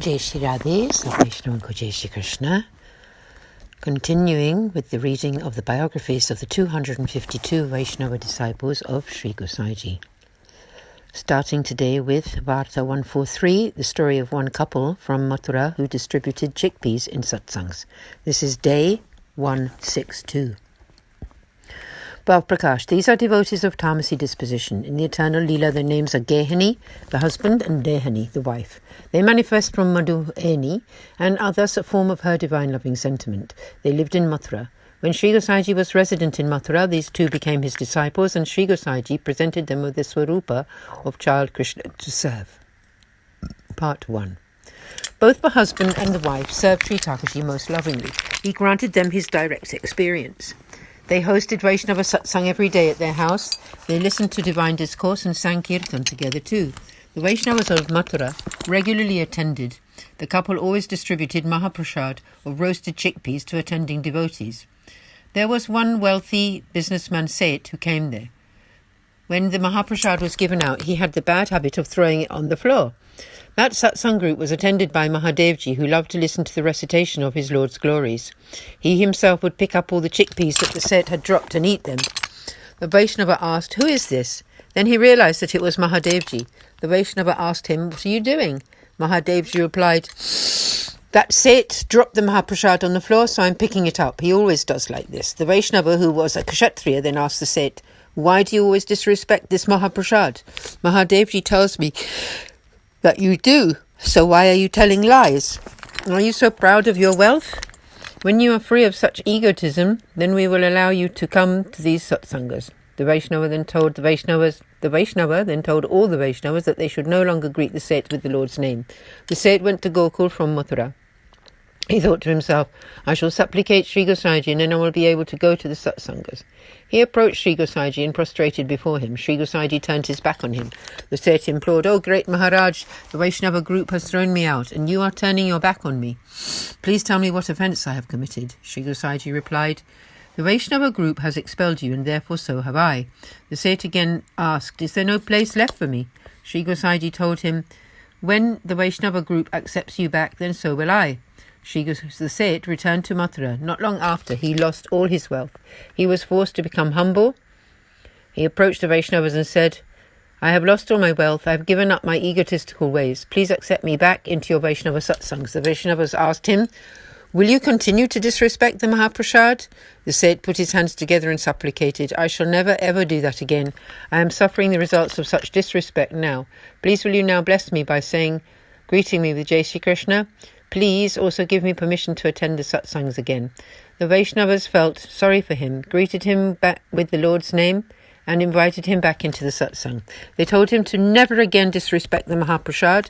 Jai Shri Radhe, Vaishnav Jai Shri Krishna. Continuing with the reading of the biographies of the 252 Vaishnava disciples of Sri Gosaiji. Starting today with Varta 143, the story of one couple from Mathura who distributed chickpeas in satsangs. This is day 162. Bhav Prakash, these are devotees of Tamasi disposition. In the eternal Leela, their names are Gehani, the husband, and Dehani, the wife. They manifest from Madhueni and are thus a form of her divine loving sentiment. They lived in Mathura. When Sri Gosaiji was resident in Mathura, these two became his disciples, and Sri Gosaiji presented them with the Swarupa of child Krishna to serve. Part 1. Both the husband and the wife served Sri Thakurji most lovingly. He granted them his direct experience. They hosted Vaishnava satsang every day at their house. They listened to divine discourse and sang kirtan together too. The Vaishnavas of Mathura regularly attended. The couple always distributed Mahaprasad of roasted chickpeas to attending devotees. There was one wealthy businessman Seth who came there. When the Mahaprasad was given out, he had the bad habit of throwing it on the floor. That satsang group was attended by Mahadevji, who loved to listen to the recitation of his Lord's glories. He himself would pick up all the chickpeas that the Seth had dropped and eat them. The Vaishnava asked, "Who is this?" Then he realized that it was Mahadevji. The Vaishnava asked him, "What are you doing?" Mahadevji replied, "That Seth dropped the Mahaprasad on the floor, so I'm picking it up. He always does like this." The Vaishnava, who was a Kshatriya, then asked the Seth, "Why do you always disrespect this Mahaprasad?" Mahadevji tells me that you do, so why are you telling lies? Are you so proud of your wealth? When you are free of such egotism, then we will allow you to come to these satsangas. The Vaishnava then told all the Vaishnavas that they should no longer greet the Seth with the Lord's name. The Seth went to Gokul from Mathura. He thought to himself, "I shall supplicate Sri Gosaiji and then I will be able to go to the satsangas." He approached Sri Gosaiji and prostrated before him. Sri Gosaiji turned his back on him. The Seth implored, "Oh great Maharaj, the Vaishnava group has thrown me out and you are turning your back on me. Please tell me what offence I have committed." Sri Gosaiji replied, "The Vaishnava group has expelled you and therefore so have I." The Seth again asked, "Is there no place left for me?" Sri Gosaiji told him, "When the Vaishnava group accepts you back, then so will I." The Seth returned to Mathura. Not long after, he lost all his wealth. He was forced to become humble. He approached the Vaishnavas and said, "I have lost all my wealth. I have given up my egotistical ways. Please accept me back into your Vaishnava satsangs." The Vaishnavas asked him, "Will you continue to disrespect the Mahaprasad?" The Seth put his hands together and supplicated, "I shall never ever do that again. I am suffering the results of such disrespect now. Please will you now bless me by greeting me with Jai Shri Krishna? Please also give me permission to attend the satsangs again." The Vaishnavas felt sorry for him, greeted him back with the Lord's name, and invited him back into the satsang. They told him to never again disrespect the Mahaprasad,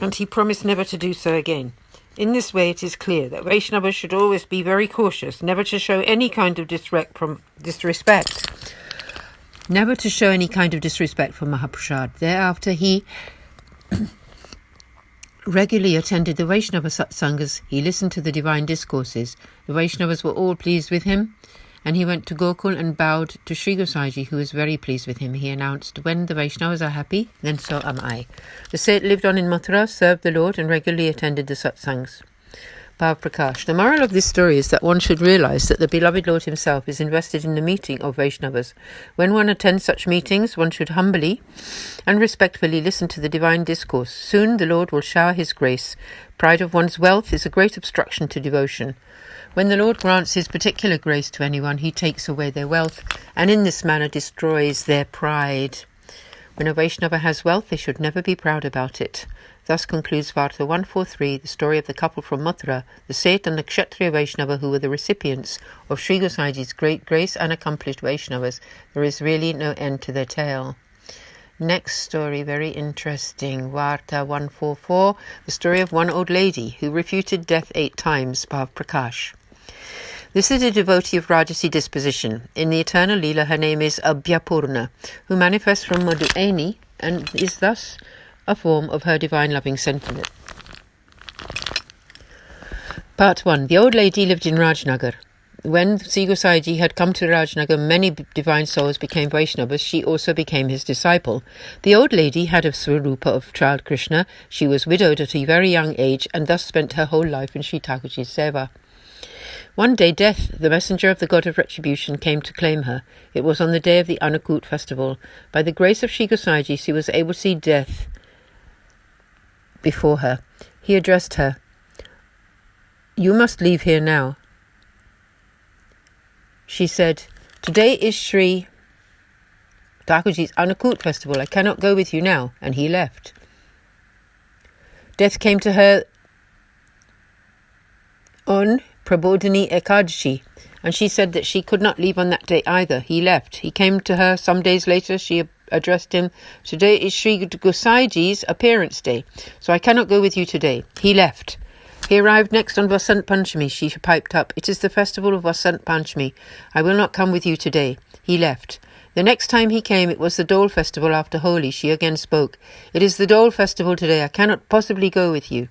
and he promised never to do so again. In this way, it is clear that Vaishnavas should always be very cautious, never to show any kind of disrespect. Never to show any kind of disrespect for Mahaprasad. Thereafter, he regularly attended the Vaishnava satsangas. He listened to the divine discourses. The Vaishnavas were all pleased with him, and he went to Gokul and bowed to Sri Gosaiji, who was very pleased with him. He announced, "When the Vaishnavas are happy, then so am I." The Seth lived on in Mathura, served the Lord, and regularly attended the satsangs. Bhav Prakash. The moral of this story is that one should realize that the beloved Lord himself is invested in the meeting of Vaishnavas. When one attends such meetings, one should humbly and respectfully listen to the divine discourse. Soon the Lord will shower his grace. Pride of one's wealth is a great obstruction to devotion. When the Lord grants his particular grace to anyone, he takes away their wealth and in this manner destroys their pride. When a Vaishnava has wealth, they should never be proud about it. Thus concludes Varta 143, the story of the couple from Mathura, the Seth and the Kshatriya Vaishnava who were the recipients of Sri Gosaiji's great grace and accomplished Vaishnavas. There is really no end to their tale. Next story, very interesting. Varta 144, the story of one old lady who refuted death 8 times, Bhav Prakash. This is a devotee of Rajasi disposition. In the eternal Leela, her name is Abhyapurna, who manifests from Madhueni and is thus a form of her divine loving sentiment. Part 1. The old lady lived in Rajnagar. when Sri Gosaiji had come to Rajnagar, many divine souls became Vaishnavas. She also became his disciple. The old lady had a swarupa of child Krishna. She was widowed at a very young age and thus spent her whole life in Sri Thakurji's Seva. One day Death, the messenger of the god of retribution, came to claim her. It was on the day of the Annakut festival. By the grace of Sri Gosaiji, she was able to see Death before her. He addressed her, "You must leave here now." She said, "Today is Sri Thakurji's Annakut festival. I cannot go with you now." And he left. Death came to her on Prabodhini Ekadashi, and she said that she could not leave on that day either. He left. He came to her some days later. She addressed him, "Today is Sri Gosaiji's appearance day, so I cannot go with you today." He left. He arrived next on Vasant Panchami. She piped up, "It is the festival of Vasant Panchami. I will not come with you today." He left. The next time he came, it was the Dole festival after Holi. She again spoke, "It is the Dole festival today. I cannot possibly go with you."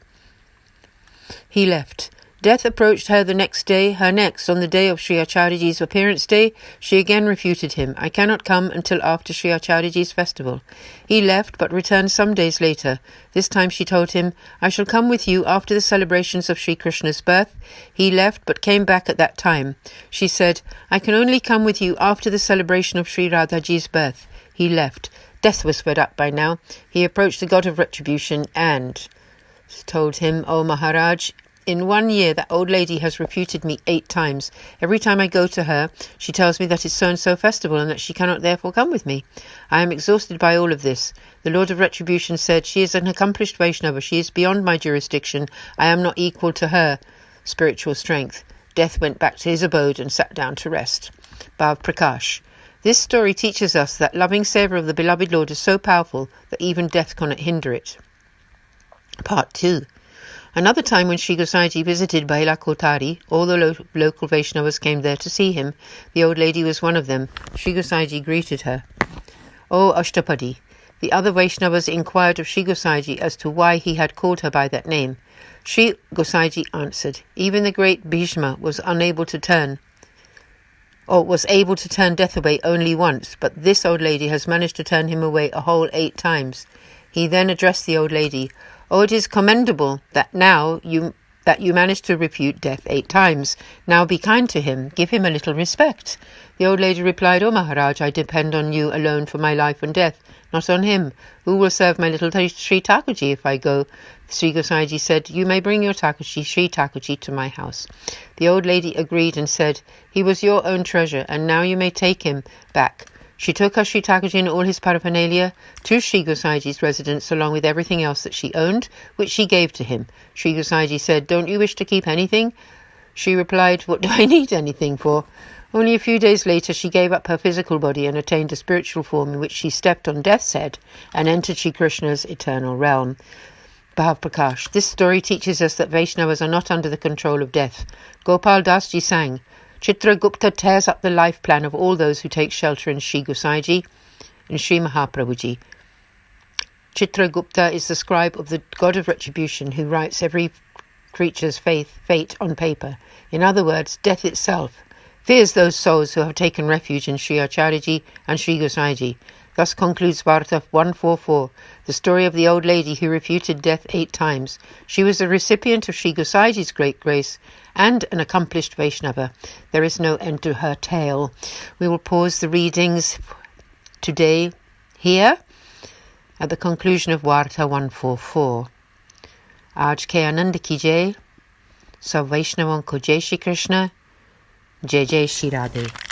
He left. Death approached her the next day, on the day of Sri Acharyaji's appearance day. She again refuted him. "I cannot come until after Sri Acharyaji's festival." He left, but returned some days later. This time she told him, "I shall come with you after the celebrations of Sri Krishna's birth." He left, but came back at that time. She said, "I can only come with you after the celebration of Sri Radhaji's birth." He left. Death was fed up by now. He approached the god of retribution and told him, "O Maharaj, in 1 year, that old lady has refuted me 8 times. Every time I go to her, she tells me that it's so-and-so festival and that she cannot therefore come with me. I am exhausted by all of this." The Lord of Retribution said, "She is an accomplished Vaishnava. She is beyond my jurisdiction. I am not equal to her spiritual strength." Death went back to his abode and sat down to rest. Bhav Prakash. This story teaches us that loving seva of the beloved Lord is so powerful that even death cannot hinder it. Part 2. Another time when Sri Gosaiji visited Baila Kotari, all the local Vaishnavas came there to see him. The old lady was one of them. Sri Gosaiji greeted her. "O Ashtapadi." The other Vaishnavas inquired of Sri Gosaiji as to why he had called her by that name. Sri Gosaiji answered, "Even the great Bhishma was able to turn death away only once, but this old lady has managed to turn him away a whole 8 times. He then addressed the old lady, "Oh, it is commendable that you managed to refute death 8 times. Now be kind to him. Give him a little respect." The old lady replied, "O Maharaj, I depend on you alone for my life and death, not on him. Who will serve my little Sri Thakurji if I go?" Sri Gosaiji said, "You may bring your Thakurji, Sri Thakurji, to my house." The old lady agreed and said, "He was your own treasure, and now you may take him back." She took her Sri Thakurji and all his paraphernalia to Sri Gosaiji's residence along with everything else that she owned, which she gave to him. Sri Gosaiji said, "Don't you wish to keep anything?" She replied, "What do I need anything for?" Only a few days later she gave up her physical body and attained a spiritual form in which she stepped on death's head and entered Sri Krishna's eternal realm. Bhav Prakash. This story teaches us that Vaishnavas are not under the control of death. Gopal Das Ji sang, "Chitragupta tears up the life plan of all those who take shelter in Sri Gosaiji and Sri Mahaprabhuji." Chitragupta is the scribe of the god of retribution who writes every creature's fate on paper. In other words, death itself fears those souls who have taken refuge in Sri Acharyaji and Sri Gosaiji. Thus concludes Varta 144, the story of the old lady who refuted death 8 times. She was the recipient of Sri Gosaiji's great grace and an accomplished Vaishnava. There is no end to her tale. We will pause the readings today here at the conclusion of Varta 144. Aaj ke Anand ki jai, sab Vaishnavan ko Jai Shri Krishna, Jai Jai Shri Radhe.